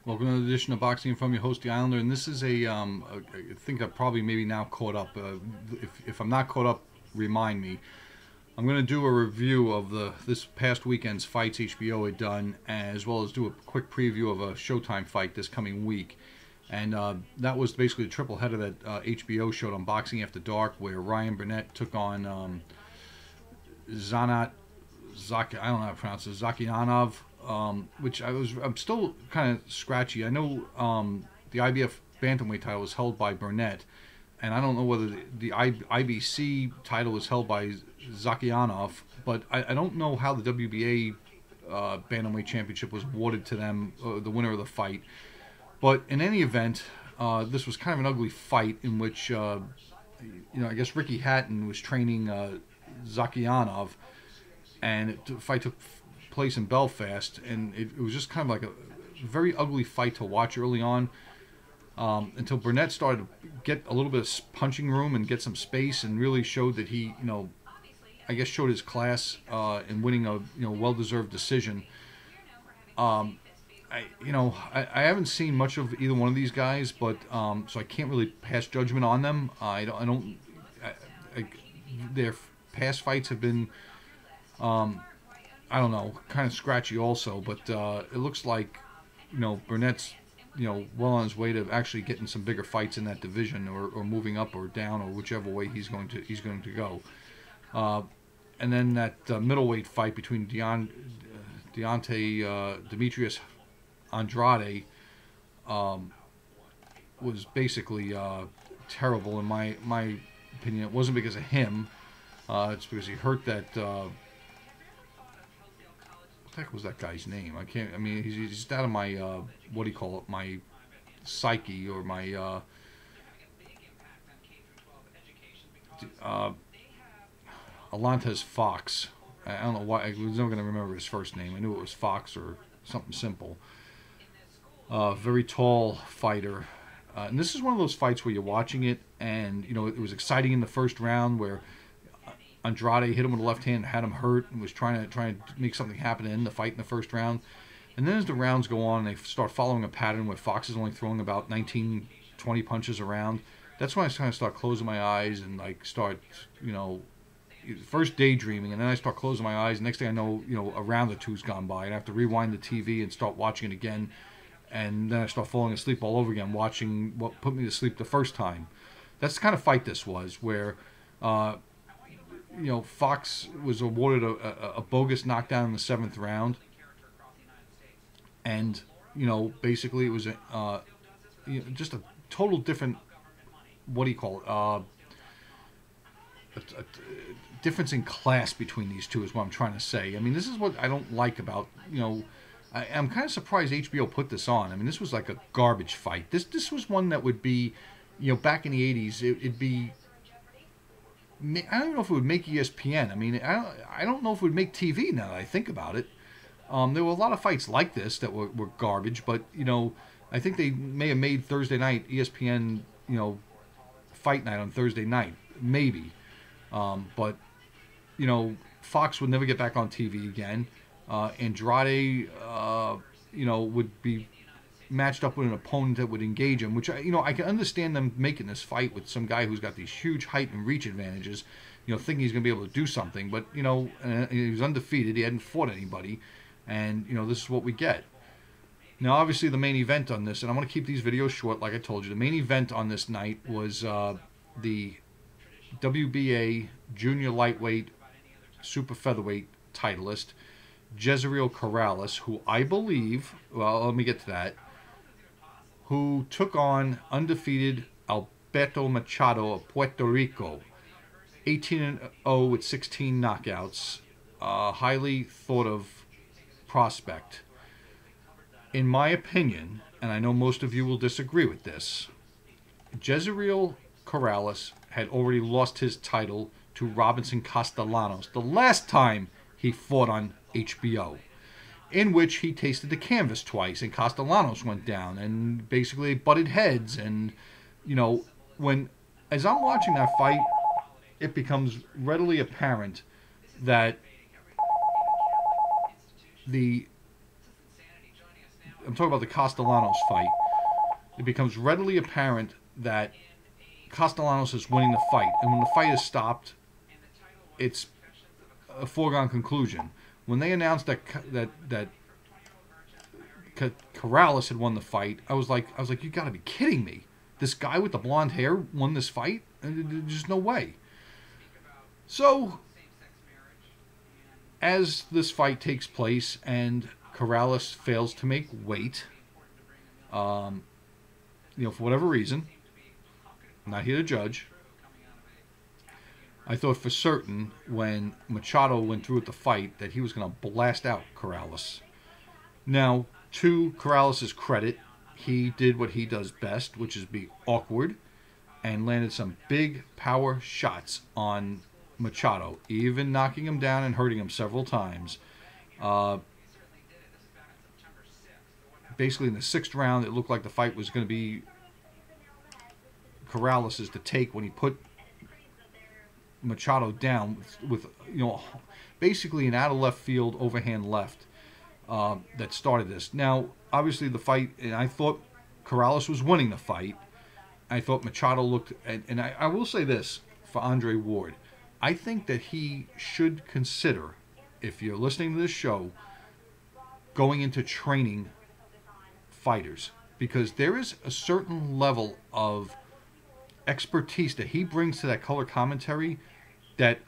Welcome to another edition of Boxing from your host, The Islander, and this is I think I've probably maybe now caught up. If I'm not caught up, remind me. I'm going to do a review of this past weekend's fights HBO had done, as well as do a quick preview of a Showtime fight this coming week. And that was basically the triple header that HBO showed on Boxing After Dark, where Ryan Burnett took on I don't know how to pronounce it, Zakianov. Which I'm still kind of scratchy. I know the IBF bantamweight title was held by Burnett, and I don't know whether the IBC title was held by Zakianov, but I don't know how the WBA bantamweight championship was awarded to them, the winner of the fight. But in any event, this was kind of an ugly fight in which, I guess Ricky Hatton was training Zakianov, and the fight took place in Belfast, and it was just kind of like a very ugly fight to watch early on, until Burnett started to get a little bit of punching room and get some space, and really showed that he, I guess showed his class in winning a well-deserved decision. I haven't seen much of either one of these guys, but so I can't really pass judgment on them. Their past fights have been I don't know, kind of scratchy also, but it looks like, Burnett's, well on his way to actually getting some bigger fights in that division, or moving up or down, or whichever way he's going to go. And then that middleweight fight between Demetrius Andrade was basically terrible in my opinion. It wasn't because of him. It's because he hurt that. What the heck was that guy's name? He's just out of my what do you call it? My psyche, or my Alantez Fox. I don't know why. I was never going to remember his first name. I knew it was Fox or something simple. Very tall fighter. And this is one of those fights where you're watching it, and it was exciting in the first round where Andrade hit him with the left hand, had him hurt, and was trying to make something happen in the fight in the first round. And then as the rounds go on, they start following a pattern where Fox is only throwing about 19, 20 punches around. That's when I kind of start closing my eyes and start, first daydreaming, and then I start closing my eyes. Next thing I know, a round or two's gone by, and I have to rewind the TV and start watching it again. And then I start falling asleep all over again, watching what put me to sleep the first time. That's the kind of fight this was, where Fox was awarded a bogus knockdown in the 7th round, and basically it was just a total different, what do you call it? A difference in class between these two is what I'm trying to say. This is what I don't like about I'm kind of surprised HBO put this on. This was like a garbage fight. This was one that would be, back in the 80s, it'd be. I don't know if it would make ESPN. I don't know if it would make TV now that I think about it. There were a lot of fights like this that were garbage, but, I think they may have made Thursday night ESPN, fight night on Thursday night. Maybe. But, Fox would never get back on TV again. Andrade, would be matched up with an opponent that would engage him, which I can understand them making this fight with some guy who's got these huge height and reach advantages, thinking he's going to be able to do something, but he was undefeated, he hadn't fought anybody, and this is what we get. Now obviously the main event on this, and I'm going to keep these videos short like I told you, the main event on this night was the WBA junior lightweight super featherweight titleist Jezreel Corrales, who I believe, well, let me get to that, who took on undefeated Alberto Machado of Puerto Rico, 18-0 with 16 knockouts, highly thought of prospect. In my opinion, and I know most of you will disagree with this, Jezreel Corrales had already lost his title to Robinson Castellanos the last time he fought on HBO, in which he tasted the canvas twice, and Castellanos went down, and basically butted heads. And as I'm watching that fight, it becomes readily apparent that the I'm talking about the Castellanos fight, it becomes readily apparent that Castellanos is winning the fight. And when the fight is stopped, it's a foregone conclusion. When they announced that Corrales had won the fight, I was like, you got to be kidding me! This guy with the blonde hair won this fight? There's no way. So, as this fight takes place and Corrales fails to make weight, for whatever reason, I'm not here to judge. I thought for certain when Machado went through with the fight that he was going to blast out Corrales. Now, to Corrales' credit, he did what he does best, which is be awkward, and landed some big power shots on Machado, even knocking him down and hurting him several times. Basically, in the 6th round, it looked like the fight was going to be Corrales' to take when he put Machado down with basically an out of left field overhand left that started this. Now, obviously, the fight, and I thought Corrales was winning the fight. I thought Machado looked, and I will say this for Andre Ward. I think that he should consider, if you're listening to this show, going into training fighters, because there is a certain level of expertise that he brings to that color commentary that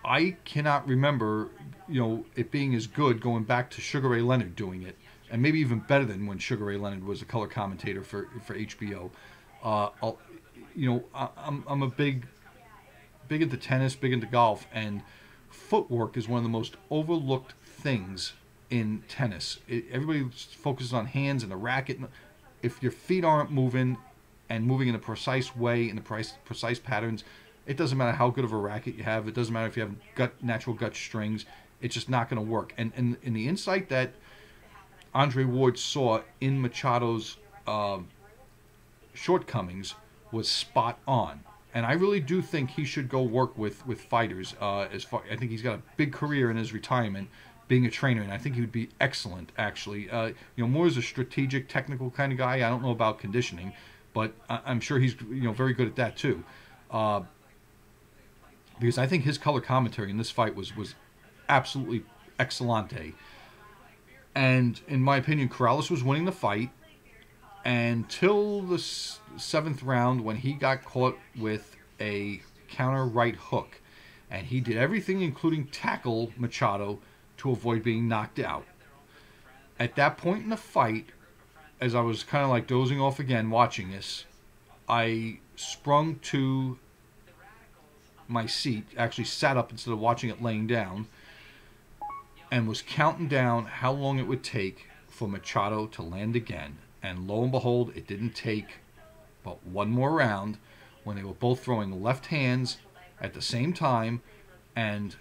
I cannot remember, it being as good going back to Sugar Ray Leonard doing it, and maybe even better than when Sugar Ray Leonard was a color commentator for HBO. I'm a big into tennis, big into golf, and footwork is one of the most overlooked things in tennis. Everybody focuses on hands and the racket. If your feet aren't moving and moving in a precise way, in the precise patterns, it doesn't matter how good of a racket you have. It doesn't matter if you have natural gut strings. It's just not going to work. And in the insight that Andre Ward saw in Machado's shortcomings was spot on. And I really do think he should go work with fighters. I think he's got a big career in his retirement being a trainer, and I think he would be excellent, actually. More as a strategic, technical kind of guy. I don't know about conditioning, but I'm sure he's very good at that too. Because I think his color commentary in this fight was absolutely excellente. And in my opinion, Corrales was winning the fight until the 7th round when he got caught with a counter right hook. And he did everything, including tackle Machado, to avoid being knocked out. At that point in the fight, as I was kind of like dozing off again watching this, I sprung to my seat, actually sat up instead of watching it laying down, and was counting down how long it would take for Machado to land again. And lo and behold, it didn't take but one more round when they were both throwing left hands at the same time, and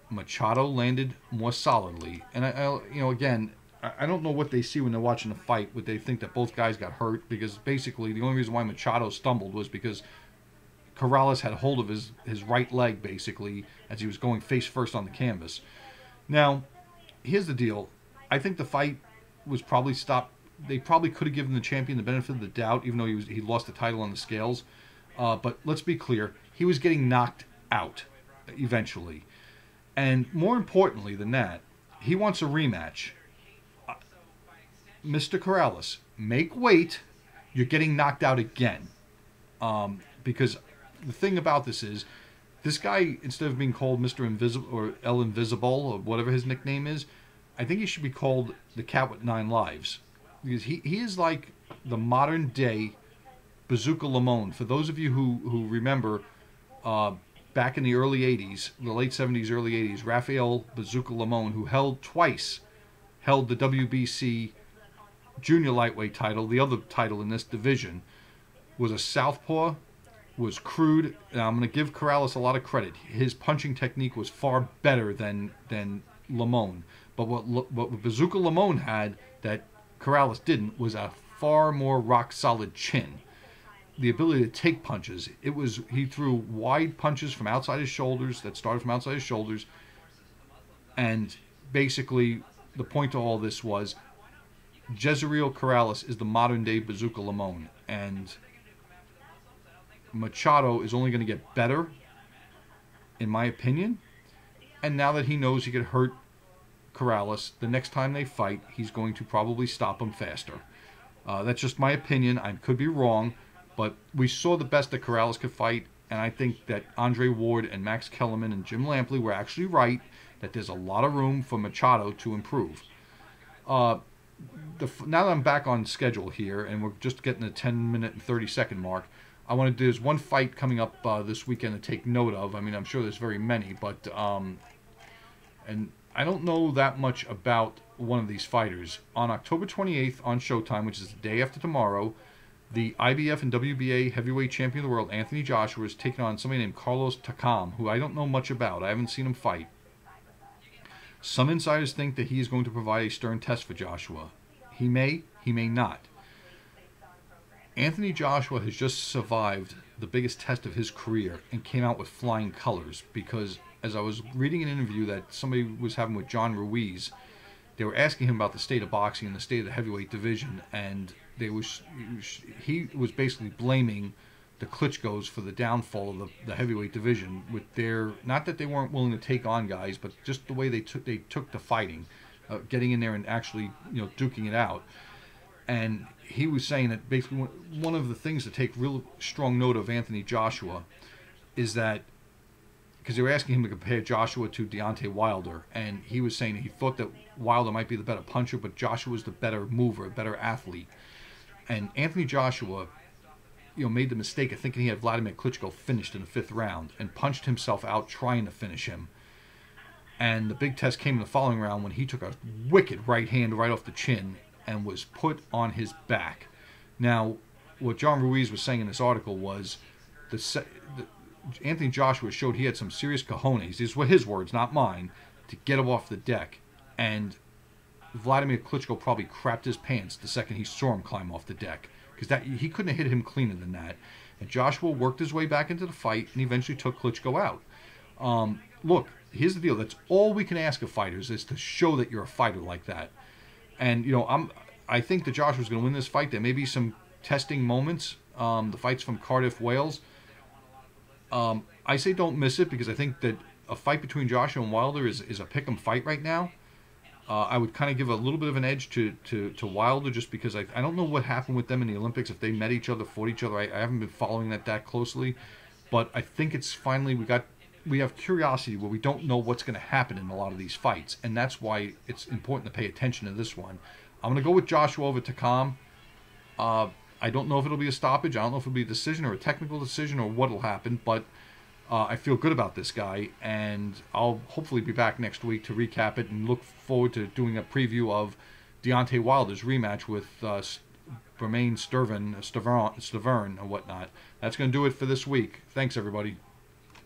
Machado landed more solidly. And again, I don't know what they see when they're watching the fight. Would they think that both guys got hurt? Because basically the only reason why Machado stumbled was because Corrales had hold of his right leg, basically, as he was going face first on the canvas. Now, here's the deal. I think the fight was probably stopped. They probably could have given the champion the benefit of the doubt, even though he lost the title on the scales. But let's be clear. He was getting knocked out eventually. And more importantly than that, he wants a rematch. Mr. Corrales, make weight. You're getting knocked out again. Because the thing about this is, this guy, instead of being called Mr. Invisible or El Invisible or whatever his nickname is, I think he should be called the Cat with 9 Lives. Because he is like the modern day Bazooka Lamone. For those of you who remember, back in the early 80s, the late 70s, early 80s, Rafael Bazooka Lamone, who held the WBC junior lightweight title, the other title in this division, was a southpaw, was crude. And I'm going to give Corrales a lot of credit. His punching technique was far better than Lamone. But what Bazooka Lamone had that Corrales didn't was a far more rock-solid chin. The ability to take punches. He threw wide punches from outside his shoulders that started from outside his shoulders. And basically, the point to all this was Jezreel Corrales is the modern-day Bazooka Limon, and Machado is only going to get better, in my opinion. And now that he knows he could hurt Corrales, the next time they fight, he's going to probably stop him faster. That's just my opinion. I could be wrong, but we saw the best that Corrales could fight, and I think that Andre Ward and Max Kellerman and Jim Lampley were actually right, that there's a lot of room for Machado to improve. Now that I'm back on schedule here, and we're just getting the 10-minute and 30-second mark, there's one fight coming up this weekend to take note of. I mean, I'm sure there's very many, but and I don't know that much about one of these fighters. On October 28th on Showtime, which is the day after tomorrow, the IBF and WBA heavyweight champion of the world, Anthony Joshua, is taking on somebody named Carlos Takam, who I don't know much about. I haven't seen him fight. Some insiders think that he is going to provide a stern test for Joshua. He may not. Anthony Joshua has just survived the biggest test of his career and came out with flying colors, because as I was reading an interview that somebody was having with John Ruiz, they were asking him about the state of boxing and the state of the heavyweight division, and he was basically blaming the Klitschko's for the downfall of the heavyweight division, with their, not that they weren't willing to take on guys, but just the way they took to fighting, getting in there and actually duking it out. And he was saying that basically one of the things to take real strong note of Anthony Joshua is that, because they were asking him to compare Joshua to Deontay Wilder, and he was saying he thought that Wilder might be the better puncher, but Joshua was the better mover, better athlete. And Anthony Joshua, made the mistake of thinking he had Vladimir Klitschko finished in the 5th round and punched himself out trying to finish him. And the big test came in the following round when he took a wicked right hand right off the chin and was put on his back. Now, what John Ruiz was saying in this article was Anthony Joshua showed he had some serious cojones, these were his words, not mine, to get him off the deck. And Vladimir Klitschko probably crapped his pants the second he saw him climb off the deck, because he couldn't have hit him cleaner than that. And Joshua worked his way back into the fight and eventually took Klitschko out. Look, here's the deal. That's all we can ask of fighters, is to show that you're a fighter like that. And I think that Joshua's going to win this fight. There may be some testing moments. The fight's from Cardiff, Wales. I say don't miss it, because I think that a fight between Joshua and Wilder is a pick'em fight right now. I would kind of give a little bit of an edge to Wilder, just because I don't know what happened with them in the Olympics, if they met each other, fought each other. I haven't been following that closely, but I think it's finally we have curiosity where we don't know what's going to happen in a lot of these fights, and that's why it's important to pay attention to this one. I'm going to go with Joshua over Takam. I don't know if it'll be a stoppage. I don't know if it'll be a decision or a technical decision or what'll happen, but I feel good about this guy, and I'll hopefully be back next week to recap it and look forward to doing a preview of Deontay Wilder's rematch with Bermain Stavern or whatnot. That's going to do it for this week. Thanks, everybody.